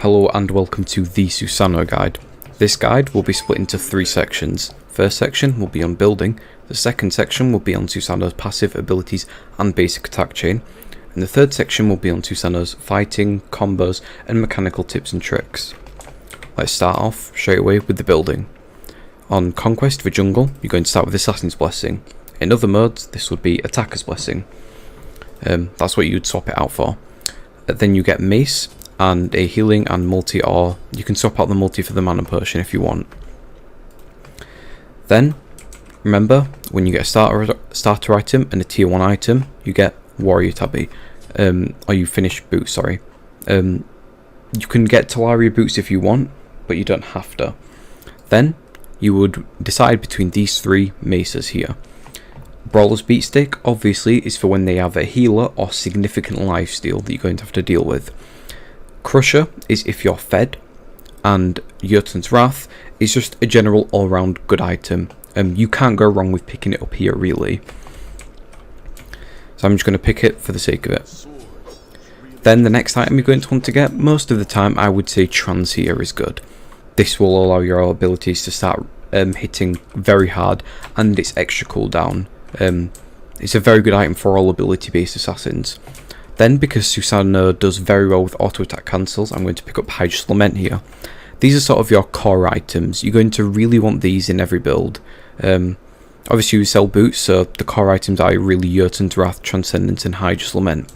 Hello and welcome to the Susano guide. This guide will be split into 3 sections. First section will be on building, the second section will be on Susano's passive abilities and basic attack chain, and the third section will be on Susano's fighting, combos and mechanical tips and tricks. Let's start off straight away with the building. On Conquest for Jungle, you're going to start with Assassin's Blessing. In other modes, this would be Attacker's Blessing. That's what you'd swap it out for. Then you get Mace and a healing and multi, or you can swap out the multi for the mana potion if you want. Then, remember, when you get a starter item and a tier 1 item, you get Warrior Tabby, or you finish boots, sorry. You can get Talaria boots if you want, but you don't have to. Then, you would decide between these 3 maces here. Brawler's Beatstick obviously is for when they have a healer or significant lifesteal that you're going to have to deal with. Crusher is if you're fed, and Jotun's Wrath is just a general all-round good item. You can't go wrong with picking it up here really. So I'm just going to pick it for the sake of it. Then the next item you're going to want to get, most of the time I would say Trance here is good. This will allow your abilities to start hitting very hard, and it's extra cooldown. It's a very good item for all ability based assassins. Then, because Susano does very well with auto attack cancels, I'm going to pick up Hydra's Lament here. These are sort of your core items. You're going to really want these in every build. Obviously you sell boots, so the core items are really Jotun's Wrath, Transcendence and Hydra's Lament.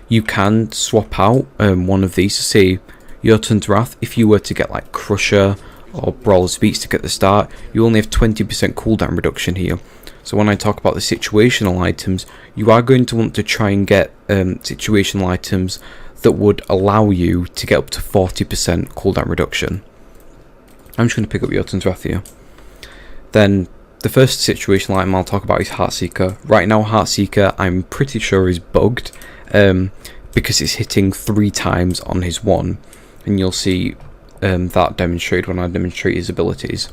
You can swap out one of these, say Jotun's Wrath. If you were to get like Crusher or Brawler's Beatstick at the start, you only have 20% cooldown reduction here. So when I talk about the situational items, you are going to want to try and get situational items that would allow you to get up to 40% cooldown reduction. I'm just going to pick up Jotun's Wrath here. Then the first situational item I'll talk about is Heartseeker. Right now Heartseeker I'm pretty sure is bugged because it's hitting 3 times on his 1, and you'll see that demonstrated when I demonstrate his abilities.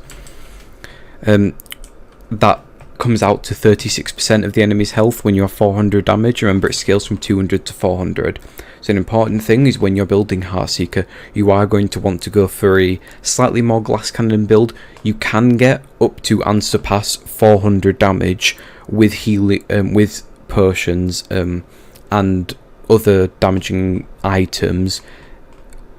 That comes out to 36% of the enemy's health when you have 400 damage. Remember, it scales from 200 to 400. So an important thing is when you're building Heartseeker, you are going to want to go for a slightly more glass cannon build. You can get up to and surpass 400 damage with healing, with potions and other damaging items,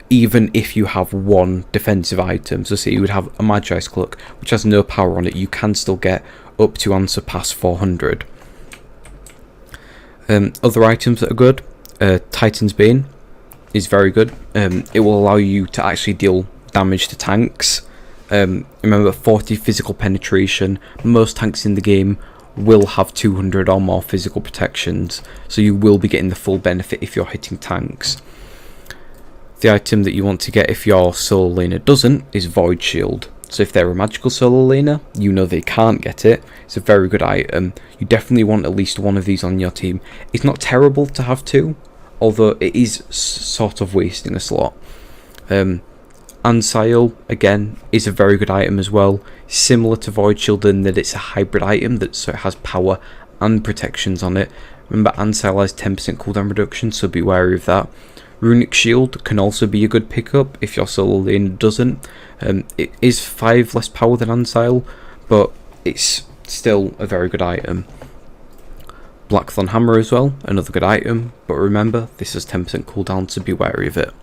even if you have 1 defensive item. So say you would have a Magi's Cloak which has no power on it, you can still get up to and surpass 400. Other items that are good, Titan's Bane is very good. It will allow you to actually deal damage to tanks. Remember, 40 physical penetration. Most tanks in the game will have 200 or more physical protections, so you will be getting the full benefit if you're hitting tanks. The item that you want to get if your solo laner doesn't is Void Shield. So if they're a magical solo laner, you know they can't get it. It's a very good item. You definitely want at least 1 of these on your team. It's not terrible to have 2, although it is sort of wasting a slot. Anseil, again, is a very good item as well. Similar to Void Shield in that it's a hybrid item, so it has power and protections on it. Remember, Anseil has 10% cooldown reduction, so be wary of that. Runic Shield can also be a good pickup if your solo lane doesn't. It is 5 less power than Anseil, but it's still a very good item. Blackthorn Hammer as well, another good item, but remember this has 10% cooldown, so be wary of it.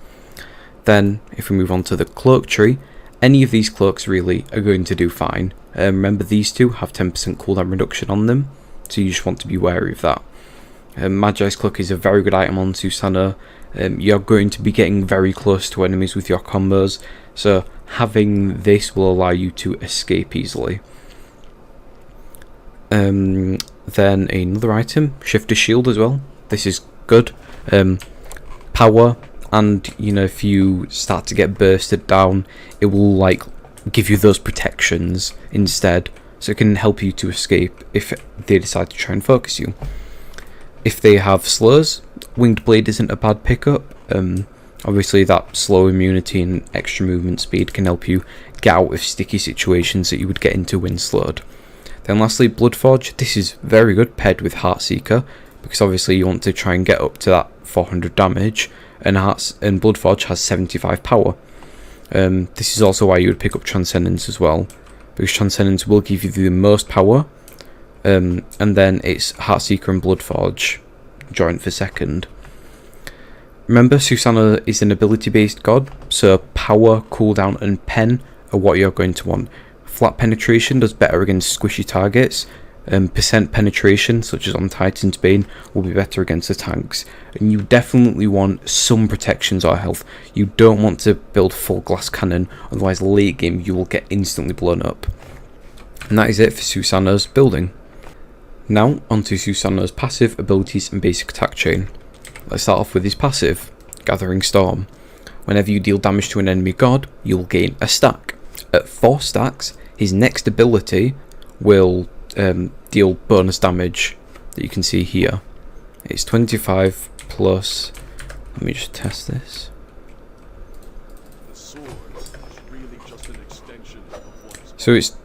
Then if we move on to the cloak tree, any of these cloaks really are going to do fine. Remember, these 2 have 10% cooldown reduction on them, so you just want to be wary of that. Magi's Cloak is a very good item on Susano. You're going to be getting very close to enemies with your combos, so having this will allow you to escape easily. Then another item, Shifter Shield as well. This is good. Power, and you know, if you start to get bursted down, it will like give you those protections instead, so it can help you to escape if they decide to try and focus you. If they have slows, Winged Blade isn't a bad pickup. Obviously that slow immunity and extra movement speed can help you get out of sticky situations that you would get into when slowed. Then lastly, Bloodforge. This is very good paired with Heartseeker, because obviously you want to try and get up to that 400 damage. and Bloodforge has 75 power. This is also why you would pick up Transcendence as well, because Transcendence will give you the most power, and then it's Heartseeker and Bloodforge joint for second. Remember, Susano is an ability based god, so power, cooldown and pen are what you're going to want. Flat penetration does better against squishy targets, percent penetration, such as on Titan's Bane, will be better against the tanks. And you definitely want some protections or health. You don't want to build full glass cannon, otherwise late game you will get instantly blown up. And that is it for Susano's building. Now onto Susano's passive abilities and basic attack chain. Let's start off with his passive, Gathering Storm. Whenever you deal damage to an enemy god, you'll gain a stack. At 4 stacks, his next ability will deal bonus damage that you can see here. It's 25 plus, let me just test this. So it's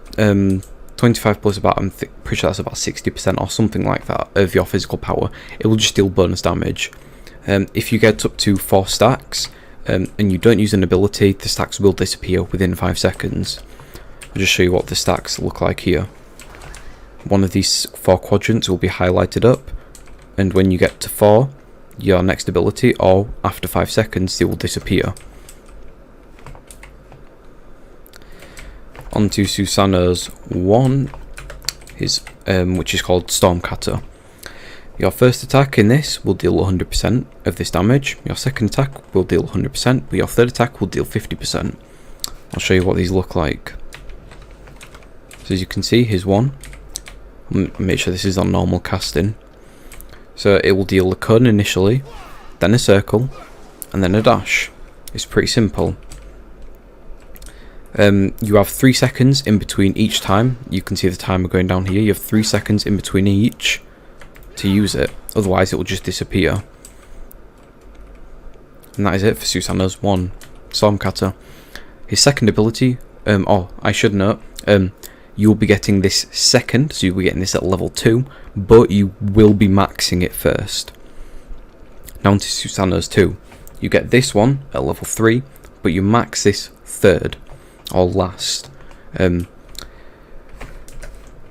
25 plus about, I'm pretty sure that's about 60% or something like that of your physical power. It will just deal bonus damage. If you get up to 4 stacks and you don't use an ability, the stacks will disappear within 5 seconds. I'll just show you what the stacks look like here. One of these 4 quadrants will be highlighted up, and when you get to 4, your next ability, or after 5 seconds, they will disappear. Onto Susano's 1, which is called Stormcatter. Your first attack in this will deal 100% of this damage, your second attack will deal 100%, but your third attack will deal 50%. I'll show you what these look like. So as you can see, here's one. Make sure this is on normal casting. So it will deal a cone initially, then a circle, and then a dash. It's pretty simple. You have 3 seconds in between each time. You can see the timer going down here. You have 3 seconds in between each to use it, otherwise it will just disappear. And that is it for Susano's 1, Stormcatter. His second ability, I should note, you'll be getting this second, so you'll be getting this at level 2, but you will be maxing it first. Now onto Susano's 2. You get this one at level 3, but you max this third, or last.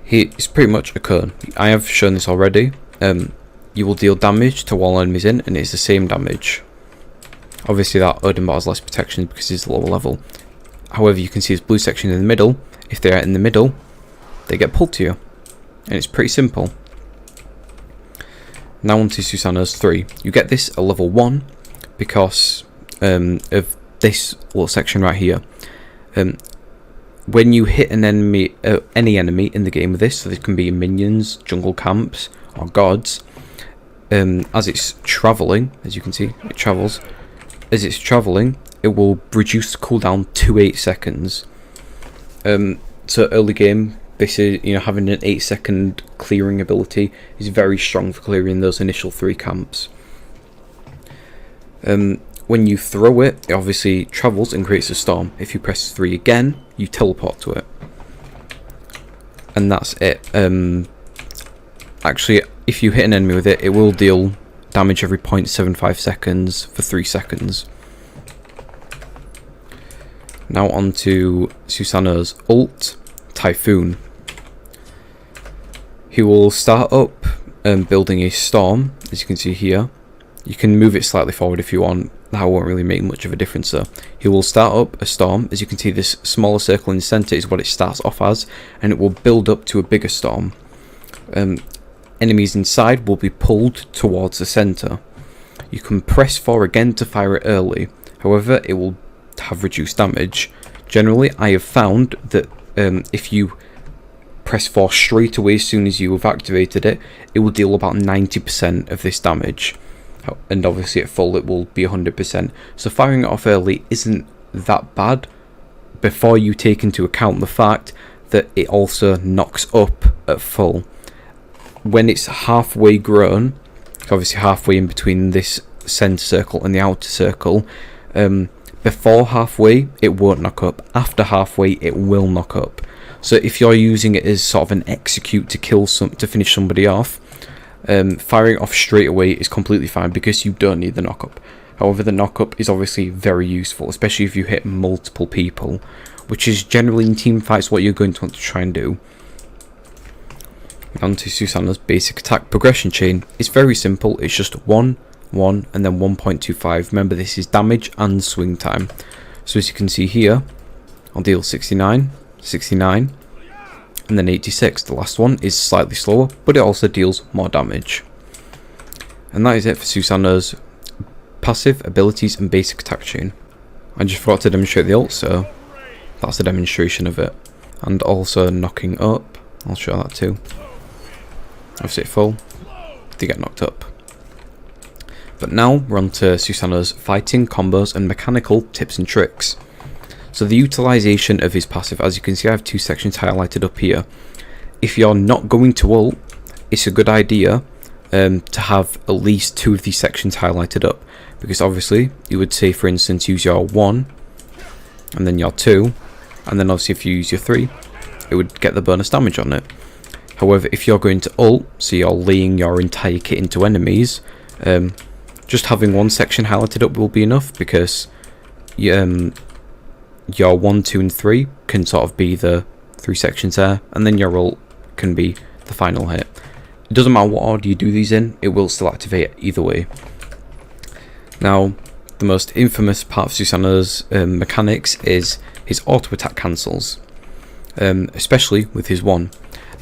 It's pretty much a cone. I have shown this already. You will deal damage to all enemies in, and it's the same damage. Obviously that Odin bar has less protection because it's lower level. However, you can see this blue section in the middle. If they are in the middle, they get pulled to you, and it's pretty simple. Now on to Susano's 3. You get this at level 1 because of this little section right here. When you hit an enemy, any enemy in the game with this, so this can be minions, jungle camps, or gods, as it's travelling, as you can see, it travels. As it's travelling, it will reduce the cooldown to 8 seconds. So early game, this is, having an 8-second clearing ability is very strong for clearing those initial 3 camps. When you throw it, it obviously travels and creates a storm. If you press 3 again, you teleport to it. And that's it. Actually, if you hit an enemy with it, it will deal damage every 0.75 seconds for 3 seconds. Now on to Susano's ult, Typhoon. He will start up building a storm, as you can see here. You can move it slightly forward if you want, that won't really make much of a difference though. He will start up a storm, as you can see this smaller circle in the centre is what it starts off as, and it will build up to a bigger storm. Enemies inside will be pulled towards the centre. You can press 4 again to fire it early, however it will have reduced damage. Generally, I have found that if you press 4 straight away as soon as you have activated it, it will deal about 90% of this damage, and obviously at full it will be 100%. So firing it off early isn't that bad, before you take into account the fact that it also knocks up at full. When it's halfway grown, obviously halfway in between this centre circle and the outer circle, before halfway it won't knock up, after halfway it will knock up. So if you're using it as sort of an execute to finish somebody off, firing off straight away is completely fine because you don't need the knock up. However, the knock-up is obviously very useful, especially if you hit multiple people, which is generally in team fights what you're going to want to try and do. On to Susano's basic attack progression chain. It's very simple, it's just 1, 1, and then 1.25. Remember, this is damage and swing time. So as you can see here, I'll deal 69, 69, and then 86. The last one is slightly slower, but it also deals more damage. And that is it for Susano's passive, abilities, and basic attack chain. I just forgot to demonstrate the ult, so that's a demonstration of it. And also knocking up, I'll show that too. Obviously at full, they get knocked up. But now we're on to Susano's fighting, combos, and mechanical tips and tricks. So the utilization of his passive, as you can see I have 2 sections highlighted up here. If you're not going to ult, it's a good idea to have at least 2 of these sections highlighted up. Because obviously, you would say for instance use your 1, and then your 2, and then obviously if you use your 3, it would get the bonus damage on it. However, if you're going to ult, so you're laying your entire kit into enemies, just having 1 section highlighted up will be enough, because your 1, 2, and 3 can sort of be the 3 sections there, and then your ult can be the final hit. It doesn't matter what order you do these in, it will still activate either way. Now, the most infamous part of Susano's mechanics is his auto attack cancels, especially with his 1.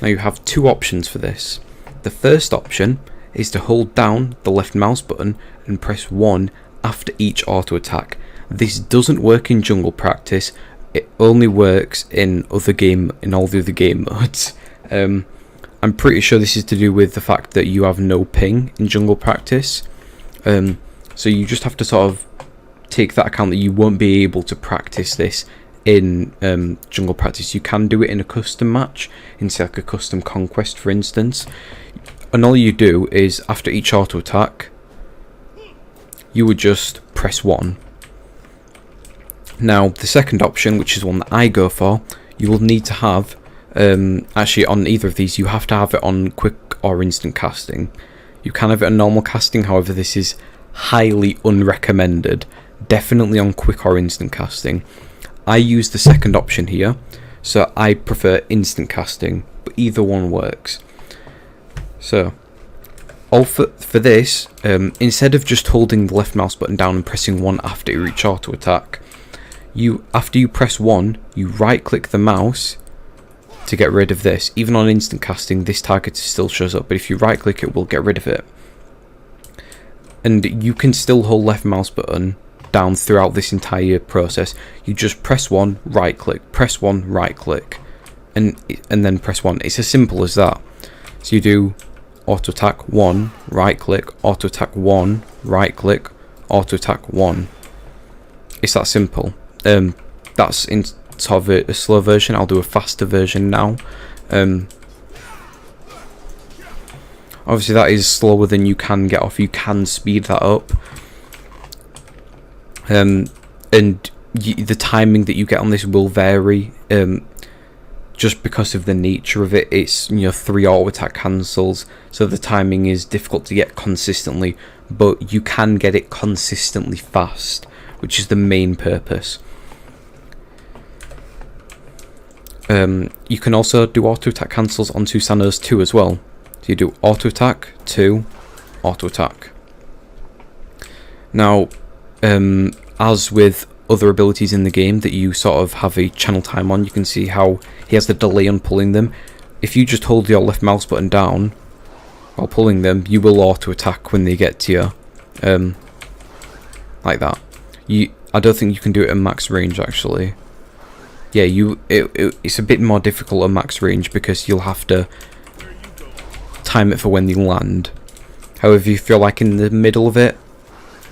Now you have 2 options for this. The first option is to hold down the left mouse button and press 1 after each auto attack. This doesn't work in jungle practice, it only works in all the other game modes. I'm pretty sure this is to do with the fact that you have no ping in jungle practice. So you just have to sort of take that account that you won't be able to practice this in jungle practice. You can do it in a custom match, in say like a custom conquest for instance, and all you do is after each auto attack you would just press 1. Now the second option, which is one that I go for, you will need to have actually on either of these you have to have it on quick or instant casting. You can have it on normal casting, however this is highly unrecommended. Definitely on quick or instant casting. I use the second option here, so I prefer instant casting, but either one works. So, all for this, instead of just holding the left mouse button down and pressing 1 after each auto attack, after you press 1, you right click the mouse to get rid of this. Even on instant casting, this target still shows up, but if you right click it will get rid of it. And you can still hold left mouse button down throughout this entire process. You just press 1, right click, press 1, right click, and then press 1. It's as simple as that. So you do auto attack 1, right click, auto attack 1, right click, auto attack 1. It's that simple. That's in sort of a slow version. I'll do a faster version now. Obviously that is slower than you can get off. You can speed that up. And the timing that you get on this will vary, just because of the nature of it. It's 3 auto attack cancels, so the timing is difficult to get consistently, but you can get it consistently fast, which is the main purpose. You can also do auto attack cancels on Susano's 2 as well. So you do auto attack 2, auto attack. Now, as with other abilities in the game that you sort of have a channel time on, you can see how he has the delay on pulling them. If you just hold your left mouse button down while pulling them, you will auto attack when they get to you, like that. I don't think you can do it at max range actually. Yeah, it's a bit more difficult at max range because you'll have to time it for when they land. However, if you're like in the middle of it,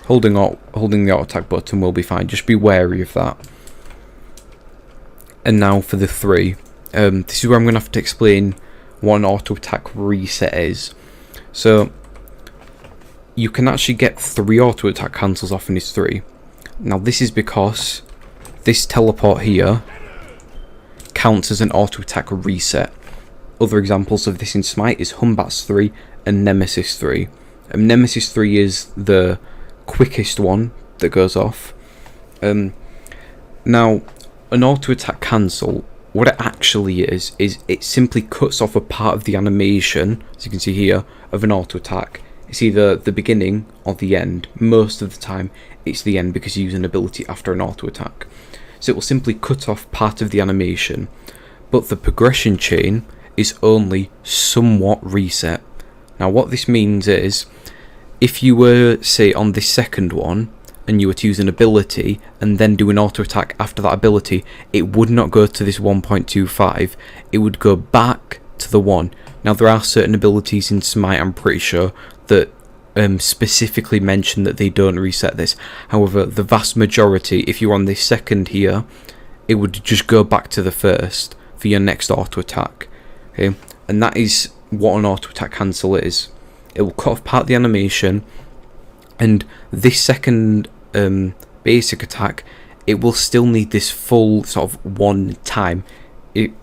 holding the auto attack button will be fine. Just be wary of that. And now for the 3. This is where I'm going to have to explain what an auto attack reset is. So you can actually get 3 auto attack cancels off in his 3. Now this is because this teleport here counts as an auto attack reset. Other examples of this in SMITE is Humbat's 3 and Nemesis 3. Nemesis 3 is the quickest one that goes off. Now, an auto attack cancel, what it actually is it simply cuts off a part of the animation, as you can see here, of an auto attack. It's either the beginning or the end. Most of the time it's the end because you use an ability after an auto attack. So it will simply cut off part of the animation, but the progression chain is only somewhat reset. Now what this means is, if you were, say, on this second one, and you were to use an ability and then do an auto attack after that ability, it would not go to this 1.25, it would go back to the 1. Now there are certain abilities in SMITE, I'm pretty sure, that specifically mention that they don't reset this. However, the vast majority, if you're on this second here, it would just go back to the first for your next auto attack. Okay, and that is what an auto attack cancel is. It will cut off part of the animation, and this second basic attack, it will still need this full sort of one time,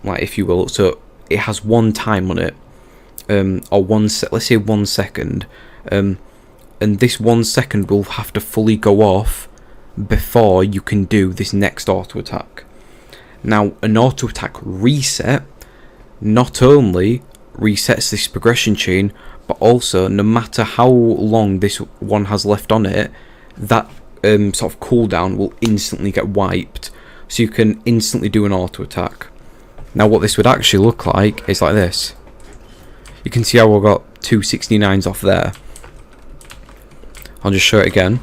like, if you will. So it has one time on it, or let's say 1 second, and this 1 second will have to fully go off before you can do this next auto attack. Now, an auto attack reset not only resets this progression chain, but also, no matter how long this one has left on it, that sort of cooldown will instantly get wiped, so you can instantly do an auto attack. Now what this would actually look like is like this. You can see how I got 269s off there. I'll just show it again.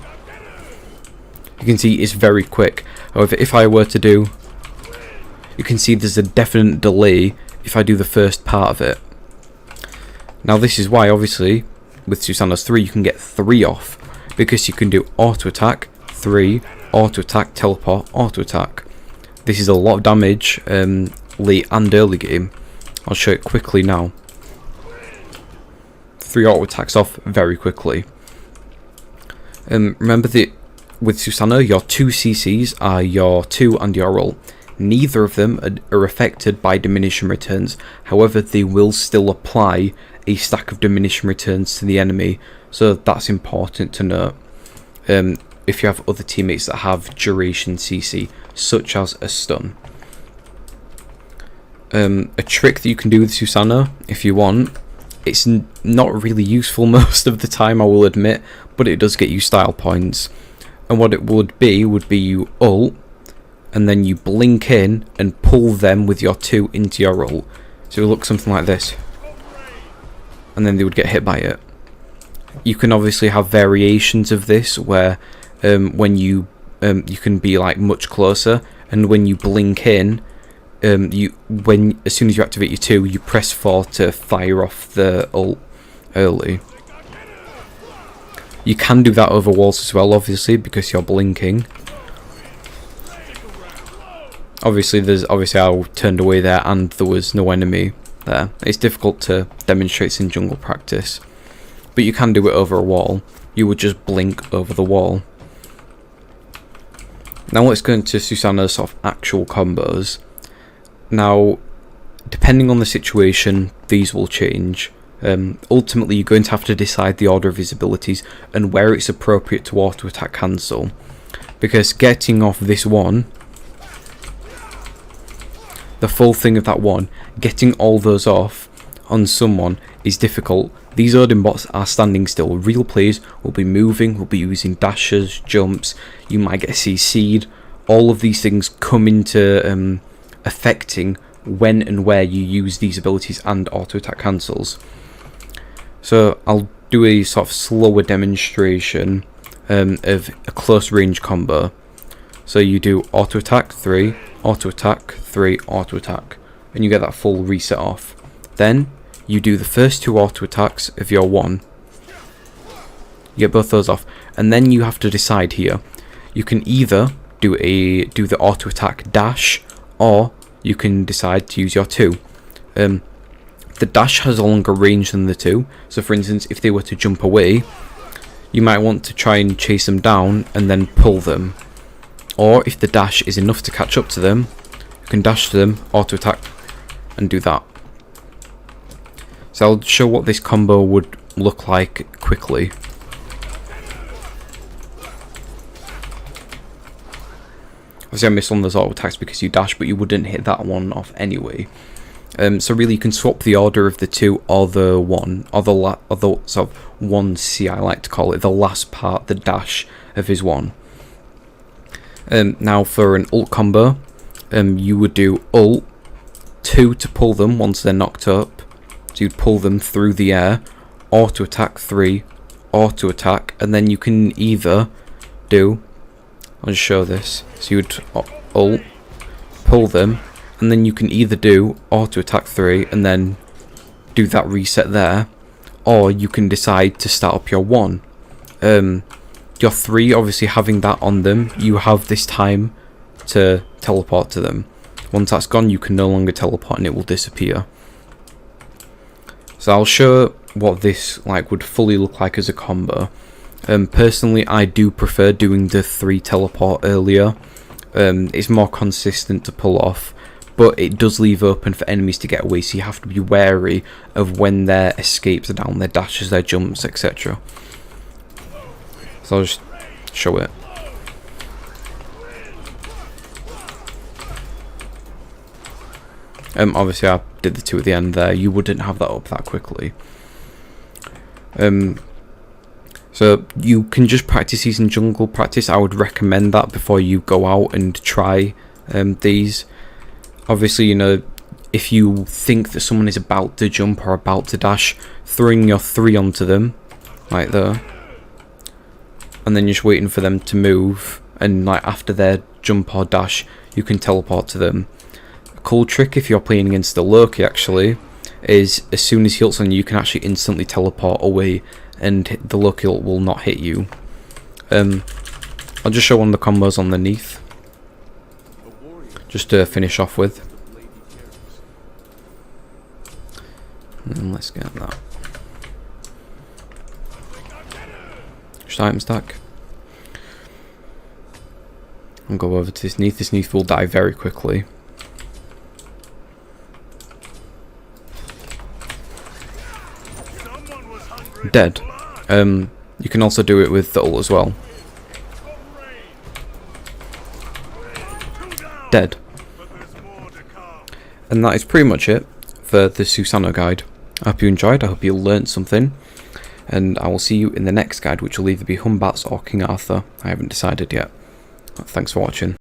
You can see it's very quick. However, if I were to do, you can see there's a definite delay if I do the first part of it. Now this is why, obviously, with Susano's 3 you can get 3 off, because you can do auto attack, 3, auto attack, teleport, auto attack. This is a lot of damage late and early game. I'll show it quickly now. 3 auto attacks off very quickly. Remember that with Susano, your 2 CCs are your 2 and your roll. Neither of them are affected by diminishing returns. However, they will still apply a stack of diminishing returns to the enemy, so that's important to note. If you have other teammates that have duration CC, such as a stun. A trick that you can do with Susano, if you want, it's not really useful most of the time, I will admit, but it does get you style points. And what it would be you ult, and then you blink in and pull them with your 2 into your ult. So it will look something like this, and then they would get hit by it. You can obviously have variations of this where when you can be like much closer, and when you blink in, as soon as you activate your 2, you press 4 to fire off the ult early. You can do that over walls as well, obviously, because you're blinking. Obviously I turned away there and there was no enemy there. It's difficult to demonstrate in jungle practice, but you can do it over a wall. You would just blink over the wall. Now let's go into Susano's sort of actual combos. Now, depending on the situation, these will change. Ultimately, you're going to have to decide the order of his abilities and where it's appropriate to auto attack cancel, because getting off this one, the full thing of that one, getting all those off on someone is difficult. These Odin bots are standing still. Real players will be moving, will be using dashes, jumps, you might get CC'd. All of these things come into affecting when and where you use these abilities and auto attack cancels. So I'll do a sort of slower demonstration of a close range combo. So you do auto attack 3, auto attack 3, auto attack, and you get that full reset off. Then you do the first 2 auto attacks of your 1. You get both those off, and then you have to decide here. You can either do the auto attack dash, or you can decide to use your 2. The dash has a longer range than the 2, so for instance, if they were to jump away, you might want to try and chase them down and then pull them. Or if the dash is enough to catch up to them, you can dash to them, auto attack, and do that. So I'll show what this combo would look like quickly. Obviously I missed one of those auto attacks because you dash, but you wouldn't hit that one off anyway. So really you can swap the order of the 2 or the 1, or the sort of 1C I like to call it, the last part, the dash of his 1. Now for an ult combo, you would do ult 2 to pull them once they're knocked up, so you'd pull them through the air, auto attack 3, auto attack, and then you can either do, I'll just show this, so you'd ult, pull them, and then you can either do auto attack 3 and then do that reset there, or you can decide to start up your 1. Your 3, obviously having that on them, you have this time to teleport to them. Once that's gone, you can no longer teleport and it will disappear. So I'll show what this would fully look like as a combo. Personally, I do prefer doing the 3 teleport earlier. It's more consistent to pull off, but it does leave open for enemies to get away, so you have to be wary of when their escapes are down, their dashes, their jumps, etc. So I'll just show it. Obviously I did the 2 at the end there, you wouldn't have that up that quickly. So you can just practice using jungle practice. I would recommend that before you go out and try these. Obviously, you know, if you think that someone is about to jump or about to dash, throwing your 3 onto them, like there, and then just waiting for them to move, and after their jump or dash, you can teleport to them. A cool trick if you're playing against the Loki actually, is as soon as he ults on you, you can actually instantly teleport away, and the Loki ult will not hit you. I'll just show one of the combos underneath, just to finish off with. And let's get that. Just item stack. I'll go over to this Neath. This Neath will die very quickly. Dead. You can also do it with the ult as well. Dead. And that is pretty much it for the Susano guide. I hope you enjoyed, I hope you learnt something, and I will see you in the next guide, which will either be Humbats or King Arthur. I haven't decided yet. Thanks for watching.